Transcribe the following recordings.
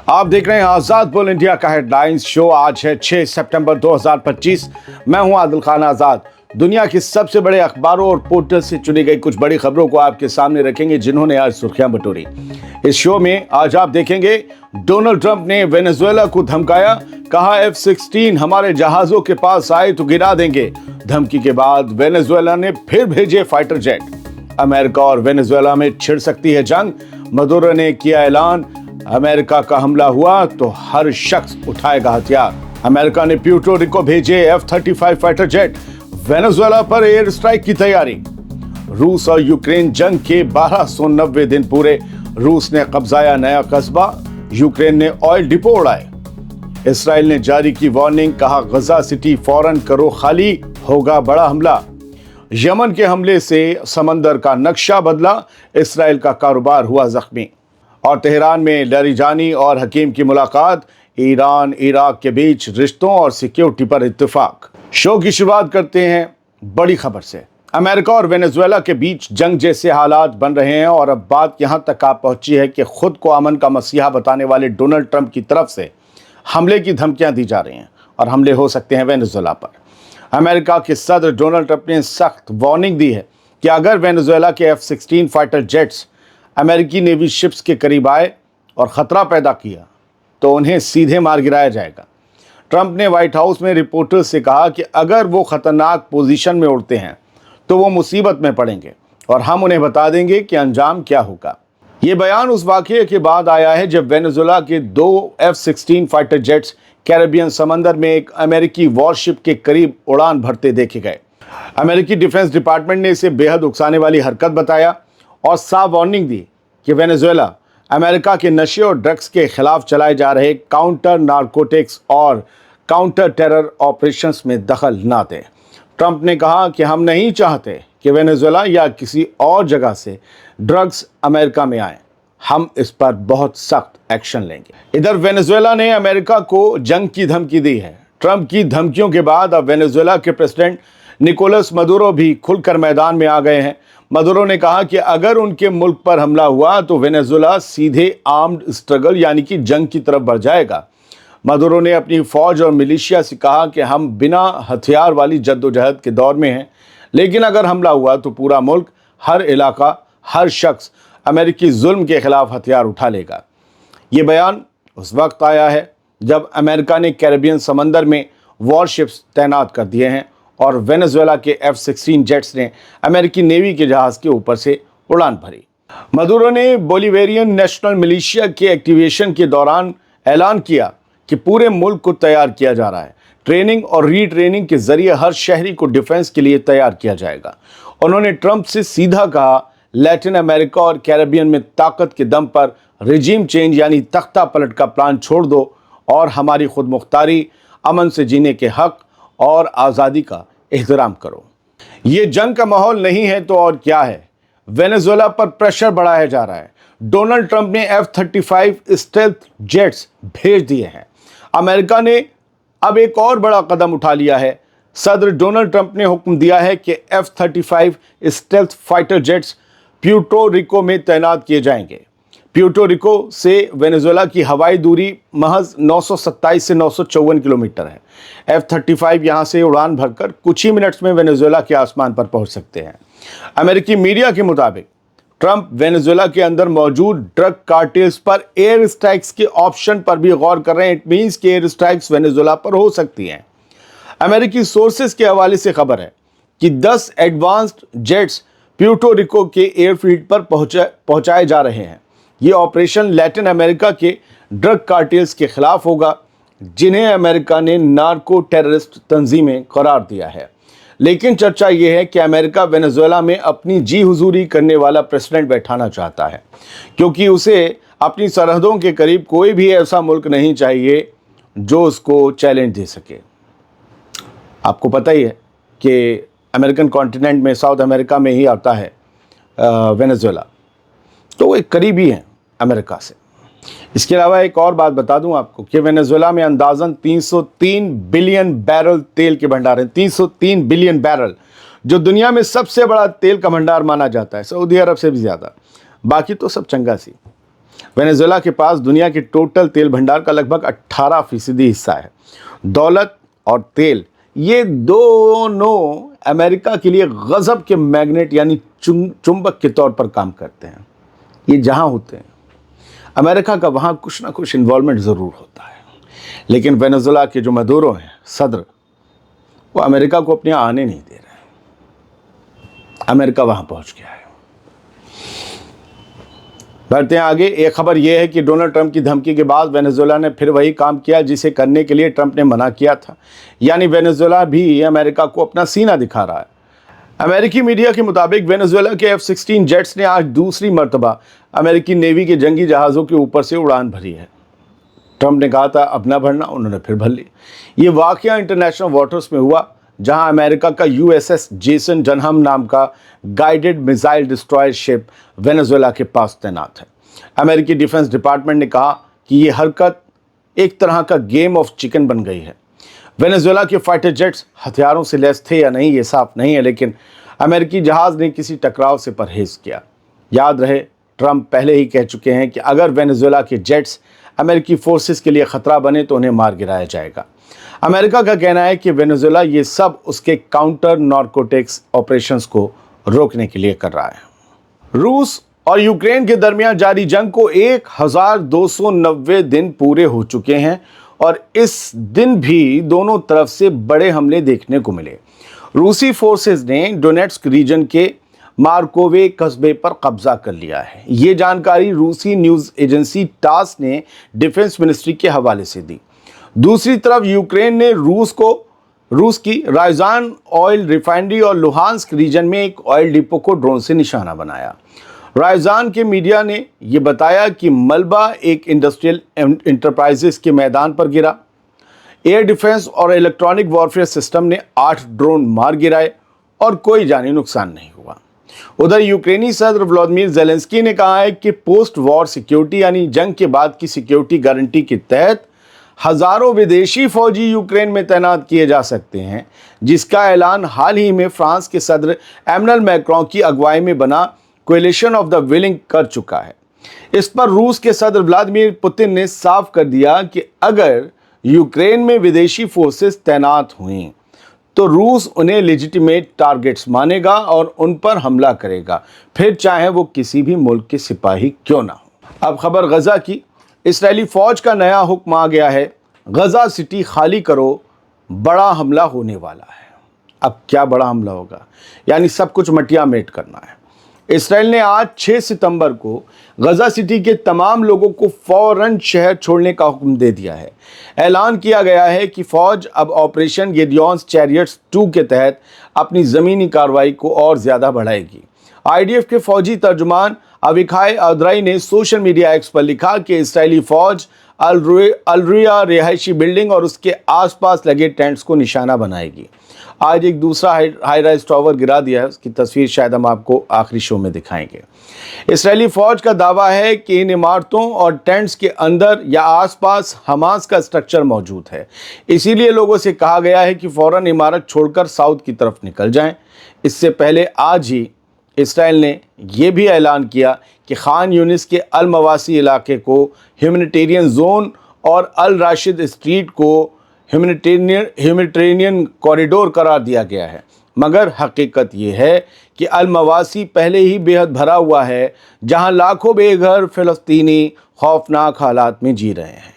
आप देख रहे हैं आजाद बोल इंडिया का हेडलाइंस शो। आज है 6 सितंबर 2025। मैं हूं आदिल खान आजाद। दुनिया के सबसे बड़े अखबारों और पोर्टल से चुनी गई कुछ बड़ी खबरों को आपके सामने रखेंगे जिन्होंने आज सुर्खियां बटोरी। इस शो में आज आप देखेंगे डोनाल्ड ट्रंप ने वेनेजुएला को धमकाया, कहा F-16 हमारे जहाजों के पास आए तो गिरा देंगे। धमकी के बाद वेनेजुएला ने फिर भेजे फाइटर जेट। अमेरिका और वेनेजुएला में छिड़ सकती है जंग। मदुरो ने किया ऐलान, अमेरिका का हमला हुआ तो हर शख्स उठाएगा हथियार। अमेरिका ने प्यूर्टो रिको भेजे F-35 फाइटर जेट। वेनेजुएला पर एयर स्ट्राइक की तैयारी। रूस और यूक्रेन जंग के 1290 दिन पूरे। रूस ने कब्जाया नया कस्बा, यूक्रेन ने ऑयल डिपो उड़ाए। इसराइल ने जारी की वार्निंग, कहा गजा सिटी फौरन करो खाली, होगा बड़ा हमला। यमन के हमले से समंदर का नक्शा बदला, इसराइल का कारोबार हुआ जख्मी। और तेहरान में लारिजानी और हकीम की मुलाकात, ईरान इराक के बीच रिश्तों और सिक्योरिटी पर इत्तेफाक। शो की शुरुआत करते हैं बड़ी खबर से। अमेरिका और वेनेजुएला के बीच जंग जैसे हालात बन रहे हैं और अब बात यहां तक आ पहुंची है कि खुद को अमन का मसीहा बताने वाले डोनाल्ड ट्रंप की तरफ से हमले की धमकियां दी जा रही हैं और हमले हो सकते हैं वेनेजुएला पर। अमेरिका के सदर डोनाल्ड ट्रंप ने सख्त वार्निंग दी है कि अगर वेनेजुएला के F-16 फाइटर जेट्स अमेरिकी नेवी शिप्स के करीब आए और ख़तरा पैदा किया तो उन्हें सीधे मार गिराया जाएगा। ट्रंप ने व्हाइट हाउस में रिपोर्टर्स से कहा कि अगर वो खतरनाक पोजीशन में उड़ते हैं तो वो मुसीबत में पड़ेंगे और हम उन्हें बता देंगे कि अंजाम क्या होगा। ये बयान उस वाक़ये के बाद आया है जब वेनेजुएला के 2 F-16 फाइटर जेट्स कैरेबियन समंदर में एक अमेरिकी वॉरशिप के करीब उड़ान भरते देखे गए। अमेरिकी डिफेंस डिपार्टमेंट ने इसे बेहद उकसाने वाली हरकत बताया और साफ वार्निंग दी कि वेनेजुएला अमेरिका के नशे और ड्रग्स के खिलाफ चलाए जा रहे काउंटर नारकोटिक्स और काउंटर टेरर ऑपरेशंस में दखल ना दे। ट्रंप ने कहा कि हम नहीं चाहते कि वेनेजुएला या किसी और जगह से ड्रग्स अमेरिका में आए। हम इस पर बहुत सख्त एक्शन लेंगे। इधर वेनेजुएला ने अमेरिका को जंग की धमकी दी है। ट्रंप की धमकियों के बाद अब वेनेजुएला के प्रेसिडेंट निकोलस मदुरो भी खुलकर मैदान में आ गए हैं। मदुरो ने कहा कि अगर उनके मुल्क पर हमला हुआ तो वेनेजुएला सीधे आर्म्ड स्ट्रगल यानी कि जंग की तरफ बढ़ जाएगा। मदुरो ने अपनी फौज और मिलिशिया से कहा कि हम बिना हथियार वाली जद्दोजहद के दौर में हैं, लेकिन अगर हमला हुआ तो पूरा मुल्क, हर इलाका, हर शख्स अमेरिकी जुल्म के खिलाफ हथियार उठा लेगा। ये बयान उस वक्त आया है जब अमेरिका ने कैरेबियन समंदर में वॉरशिप्स तैनात कर दिए हैं और वेनेजुएला के F-16 जेट्स ने अमेरिकी नेवी के जहाज़ के ऊपर से उड़ान भरी। मदुरो ने बोलिवेरियन नेशनल मिलिशिया के एक्टिवेशन के दौरान ऐलान किया कि पूरे मुल्क को तैयार किया जा रहा है। ट्रेनिंग और रीट्रेनिंग के जरिए हर शहरी को डिफेंस के लिए तैयार किया जाएगा। उन्होंने ट्रंप से सीधा कहा, लैटिन अमेरिका और कैरेबियन में ताकत के दम पर रिजीम चेंज यानी तख्ता पलट का प्लान छोड़ दो और हमारी खुद मुख्तारी, अमन से जीने के हक और आज़ादी का एहतराम करो। ये जंग का माहौल नहीं है तो और क्या है। वेनेजुएला पर प्रेशर बढ़ाया जा रहा है। डोनाल्ड ट्रंप ने F-35 स्टेल्थ जेट्स भेज दिए हैं। अमेरिका ने अब एक और बड़ा कदम उठा लिया है। सदर डोनाल्ड ट्रंप ने हुक्म दिया है कि F-35 stealth fighter jets Puerto Rico में तैनात किए जाएंगे। प्यूर्टो रिको से वेनेजुएला की हवाई दूरी महज 927 से 954 किलोमीटर है। F-35 यहां से उड़ान भरकर कुछ ही मिनट्स में वेनेजुएला के आसमान पर पहुंच सकते हैं। अमेरिकी मीडिया के मुताबिक ट्रंप वेनेजुएला के अंदर मौजूद ड्रग कार्टेल्स पर एयर स्ट्राइक्स के ऑप्शन पर भी गौर कर रहे हैं। इट मीन्स कि एयर स्ट्राइक्स वेनेजुएला पर हो सकती हैं। अमेरिकी सोर्सेज के हवाले से खबर है कि 10 एडवांस्ड जेट्स प्यूर्टो रिको के एयरफील्ड पर पहुंचाए जा रहे हैं। ये ऑपरेशन लैटिन अमेरिका के ड्रग कार्टेल्स के खिलाफ होगा जिन्हें अमेरिका ने नार्को टेररिस्ट तंजीमें करार दिया है। लेकिन चर्चा ये है कि अमेरिका वेनेजुएला में अपनी जी हुजूरी करने वाला प्रेसिडेंट बैठाना चाहता है, क्योंकि उसे अपनी सरहदों के करीब कोई भी ऐसा मुल्क नहीं चाहिए जो उसको चैलेंज दे सके। आपको पता ही है कि अमेरिकन कॉन्टिनेंट में साउथ अमेरिका में ही आता है वेनेजुएला, तो वो एक करीबी है अमेरिका से। इसके अलावा एक और बात बता दूं आपको कि वेनेजुएला में अंदाज़न 303 बिलियन बैरल तेल के भंडार हैं। 303 बिलियन बैरल, जो दुनिया में सबसे बड़ा तेल का भंडार माना जाता है, सऊदी अरब से भी ज़्यादा। बाकी तो सब चंगा सी। वेनेजुएला के पास दुनिया के टोटल तेल भंडार का लगभग 18% हिस्सा है। दौलत और तेल ये दोनों अमेरिका के लिए गजब के मैग्नेट यानी चुंबक के तौर पर काम करते हैं। ये जहां होते हैं अमेरिका का वहां कुछ ना कुछ इन्वॉल्वमेंट ज़रूर होता है। लेकिन वेनेजुएला के जो मदुरो हैं सदर, वो अमेरिका को अपने आने नहीं दे रहे हैं। अमेरिका वहां पहुंच गया है। बढ़ते हैं आगे। एक खबर यह है कि डोनाल्ड ट्रंप की धमकी के बाद वेनेजुएला ने फिर वही काम किया जिसे करने के लिए ट्रंप ने मना किया था, यानी वेनेजुएला भी अमेरिका को अपना सीना दिखा रहा है। अमेरिकी मीडिया के मुताबिक वेनेजुएला के F-16 जेट्स ने आज दूसरी मर्तबा अमेरिकी नेवी के जंगी जहाज़ों के ऊपर से उड़ान भरी है। ट्रंप ने कहा था अब ना भरना, उन्होंने फिर भर ली। ये वाकया इंटरनेशनल वाटर्स में हुआ जहां अमेरिका का USS जेसन डनहम नाम का guided missile destroyer ship Venezuela के पास तैनात है। अमेरिकी डिफेंस डिपार्टमेंट ने कहा कि ये हरकत एक तरह का गेम ऑफ चिकन बन गई है। वेनेजुएला के फाइटर जेट्स हथियारों से लैस थे या नहीं ये साफ नहीं है, लेकिन अमेरिकी जहाज़ ने किसी टकराव से परहेज किया। याद रहे ट्रंप पहले ही कह चुके हैं कि अगर वेनेजुएला के जेट्स अमेरिकी फोर्सेस के लिए ख़तरा बने तो उन्हें मार गिराया जाएगा। अमेरिका का कहना है कि वेनेजुएला ये सब उसके काउंटर नार्कोटिक्स ऑपरेशंस को रोकने के लिए कर रहा है। रूस और यूक्रेन के दरमियान जारी जंग को 1290 दिन पूरे हो चुके हैं और इस दिन भी दोनों तरफ से बड़े हमले देखने को मिले। रूसी फोर्सेस ने डोनेट्स्क रीजन के मार्कोवे कस्बे पर कब्जा कर लिया है। ये जानकारी रूसी न्यूज़ एजेंसी टास ने डिफेंस मिनिस्ट्री के हवाले से दी। दूसरी तरफ यूक्रेन ने रूस की रायजान ऑयल रिफाइनरी और लुहांस्क रीजन में एक ऑयल डिपो को ड्रोन से निशाना बनाया। रायजान के मीडिया ने यह बताया कि मलबा एक इंडस्ट्रियल इंटरप्राइजेस के मैदान पर गिरा। एयर डिफेंस और इलेक्ट्रॉनिक वॉरफेयर सिस्टम ने 8 ड्रोन मार गिराए और कोई जानी नुकसान नहीं हुआ। उधर यूक्रेनी सदर व्लादिमीर ज़ेलेंस्की ने कहा है कि पोस्ट वॉर सिक्योरिटी यानी जंग के बाद की सिक्योरिटी गारंटी के तहत हजारों विदेशी फौजी यूक्रेन में तैनात किए जा सकते हैं, जिसका ऐलान हाल ही में फ्रांस के सदर एमैनुएल मैक्रों की अगुवाई में बना कोएलिशन ऑफ द विलिंग कर चुका है। इस पर रूस के सदर व्लादिमीर पुतिन ने साफ कर दिया कि अगर यूक्रेन में विदेशी फोर्सेस तैनात हुई तो रूस उन्हें लेजिटिमेट टारगेट्स मानेगा और उन पर हमला करेगा, फिर चाहे वो किसी भी मुल्क के सिपाही क्यों ना हो। अब खबर गजा की। इस्राएली फौज का नया हुक्म आ गया है, गजा सिटी खाली करो, बड़ा हमला होने वाला है। अब क्या बड़ा हमला होगा, यानी सब कुछ मटिया मेट करना है। इसराइल ने आज 6 सितंबर को गजा सिटी के तमाम लोगों को फौरन शहर छोड़ने का हुक्म दे दिया है। ऐलान किया गया है कि फौज अब ऑपरेशन गिडियॉन्स चैरियट्स 2 के तहत अपनी ज़मीनी कार्रवाई को और ज़्यादा बढ़ाएगी। IDF के फौजी तर्जुमान अविखाई अदराई ने सोशल मीडिया एक्स पर लिखा कि इसराइली फौज अलरिया रिहायशी बिल्डिंग और उसके आसपास लगे टेंट्स को निशाना बनाएगी। आज एक दूसरा हाई राइज टावर गिरा दिया है, उसकी तस्वीर शायद हम आपको आखिरी शो में दिखाएंगे। इसराइली फौज का दावा है कि इन इमारतों और टेंट्स के अंदर या आसपास हमास का स्ट्रक्चर मौजूद है, इसीलिए लोगों से कहा गया है कि फ़ौरन इमारत छोड़कर साउथ की तरफ निकल जाएं। इससे पहले आज ही इसराइल ने यह भी ऐलान किया कि खान यूनिस के अल मवासी इलाके को ह्यूमैनिटेरियन जोन और अल राशिद स्ट्रीट को ह्यूमैनिटेरियन कॉरिडोर करार दिया गया है। मगर हकीकत ये है कि अल मवासी पहले ही बेहद भरा हुआ है, जहां लाखों बेघर फ़लस्तीनी खौफनाक हालात में जी रहे हैं।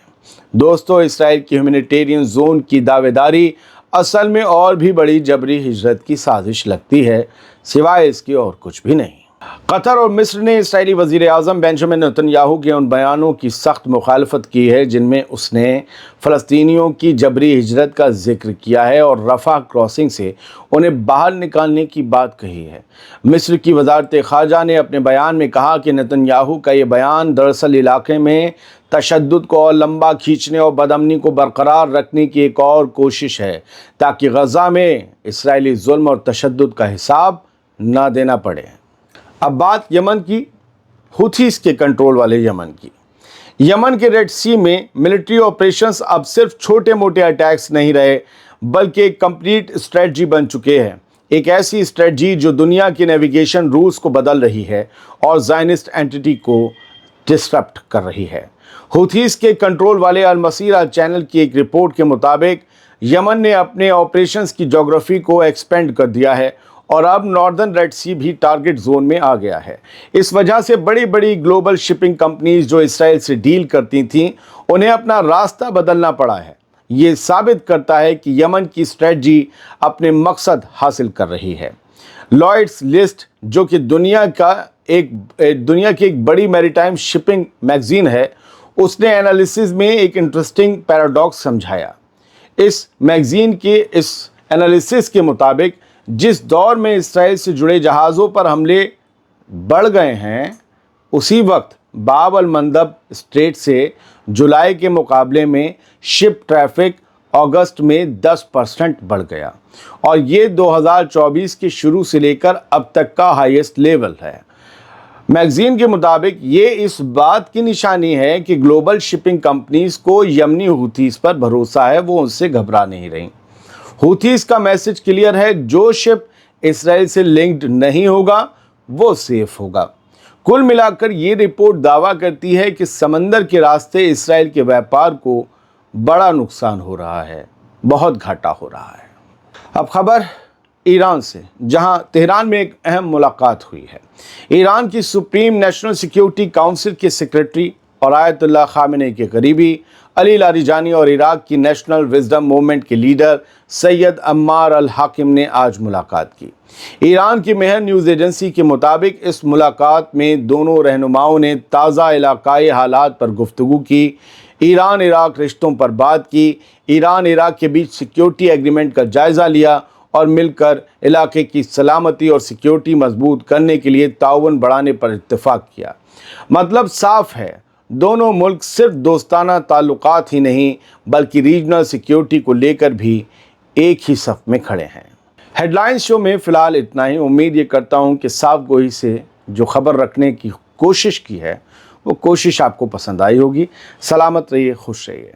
दोस्तों, इसराइल की ह्यूमैनिटेरियन जोन की दावेदारी असल में और भी बड़ी जबरी हिजरत की साजिश लगती है, सिवाय इसके और कुछ भी नहीं। कतर और मिस्र ने इसराइली वज़ीर आज़म बेंजामिन नेतन्याहू के उन बयानों की सख्त मुखालफत की है जिनमें उसने फ़लस्तीनियों की जबरी हिजरत का जिक्र किया है और रफ़ा क्रॉसिंग से उन्हें बाहर निकालने की बात कही है। मिस्र की वज़ारत ख़ारजा ने अपने बयान में कहा कि नेतन्याहू का ये बयान दरअसल इलाके में तशद्दुद को और लंबा खींचने और बदअमनी को बरकरार रखने की एक और कोशिश है, ताकि गज़ा में इसराइली जुल्म और तशद्दुद का हिसाब ना देना पड़े। अब बात यमन की, हुथीस के कंट्रोल वाले यमन की। यमन के रेड सी में मिलिट्री ऑपरेशंस अब सिर्फ छोटे मोटे अटैक्स नहीं रहे, बल्कि एक कंप्लीट स्ट्रेटजी बन चुके हैं। एक ऐसी स्ट्रेटजी जो दुनिया की नेविगेशन रूल्स को बदल रही है और ज़ायनिस्ट एंटिटी को डिस्टर्ब कर रही है। हुथीस के कंट्रोल वाले अल मसीरा चैनल की एक रिपोर्ट के मुताबिक यमन ने अपने ऑपरेशंस की ज्योग्राफी को एक्सपेंड कर दिया है और अब नॉर्दर्न रेड सी भी टारगेट जोन में आ गया है। इस वजह से बड़ी बड़ी ग्लोबल शिपिंग कंपनीज जो इसराइल से डील करती थीं, उन्हें अपना रास्ता बदलना पड़ा है। ये साबित करता है कि यमन की स्ट्रेटजी अपने मकसद हासिल कर रही है। लॉयड्स लिस्ट, जो कि दुनिया की एक बड़ी मैरीटाइम शिपिंग मैगजीन है, उसने एनालिसिस में एक इंटरेस्टिंग पैराडॉक्स समझाया। इस मैगजीन के इस एनालिसिस के मुताबिक जिस दौर में इसराइल से जुड़े जहाज़ों पर हमले बढ़ गए हैं, उसी वक्त बाब अल मंदब स्ट्रेट से जुलाई के मुकाबले में शिप ट्रैफिक अगस्त में 10% बढ़ गया और ये 2024 के शुरू से लेकर अब तक का हाईएस्ट लेवल है। मैगजीन के मुताबिक ये इस बात की निशानी है कि ग्लोबल शिपिंग कंपनीज को यमनी हुथीस पर भरोसा है, वो उनसे घबरा नहीं रही। हुथीस का मैसेज क्लियर है, जो शिप इसराइल से लिंक्ड नहीं होगा वो सेफ होगा। कुल मिलाकर ये रिपोर्ट दावा करती है कि समंदर के रास्ते इसराइल के व्यापार को बड़ा नुकसान हो रहा है, बहुत घाटा हो रहा है। अब खबर ईरान से, जहां तेहरान में एक अहम मुलाकात हुई है। ईरान की सुप्रीम नेशनल सिक्योरिटी काउंसिल के सेक्रेटरी और आयतुल्लाह खामेनी के करीबी अली लारिजानी और इराक की नेशनल विजडम मूवमेंट के लीडर सैयद अम्मार अल हाकिम ने आज मुलाकात की। ईरान की मेहर न्यूज़ एजेंसी के मुताबिक इस मुलाकात में दोनों रहनुमाओं ने ताज़ा इलाकाई हालात पर गुफ्तगू की, ईरान इराक रिश्तों पर बात की, ईरान इराक के बीच सिक्योरिटी एग्रीमेंट का जायज़ा लिया और मिलकर इलाके की सलामती और सिक्योरिटी मजबूत करने के लिए ताउन बढ़ाने पर इत्तेफाक किया। मतलब साफ है, दोनों मुल्क सिर्फ दोस्ताना ताल्लुकात ही नहीं बल्कि रीजनल सिक्योरिटी को लेकर भी एक ही सफ़ में खड़े हैं। हेडलाइंस शो में फ़िलहाल इतना ही। उम्मीद ये करता हूँ कि साफ गोई से जो खबर रखने की कोशिश की है वो कोशिश आपको पसंद आई होगी। सलामत रहिए, खुश रहिए।